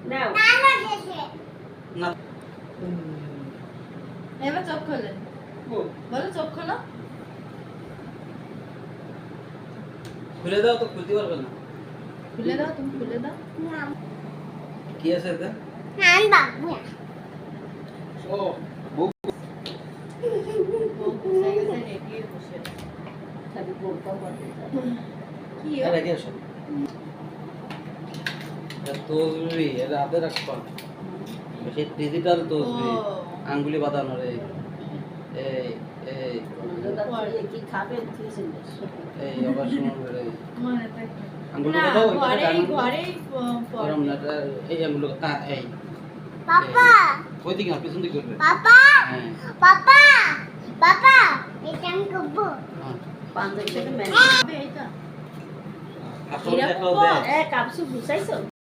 নাও না এবার চোখ খোলে বলো চোখ খোলো খুলে দাও তো খুলতে পারবে না খুলে দাও তুমি খুলে দাও কি আছে এটা ও বউ বসে গেছে রেডি বসে খালি বলতে পারবে কি এটা কি আছে এটা তসবি এটা হাতে রাখবা সেই ডিজিটাল তসবি আঙ্গুলি বাঁধানোর এই এই এই কি খাবেন খেয়েছেন এই আবার শুনুন এই মনে থাকে আঙ্গুলি না বাঁধাও ঘরে এটা ঘরে গরম না এটা এই আঙ্গুলি এই পাপা ওই দিকে না পিছন দিকে করবে পাপা হ্যাঁ পাপা পাপা এটা আমি করব হ্যাঁ পাঞ্জাবি থেকে মেনে এটা আসলে দেখাও দে কাপসু গুছাইছো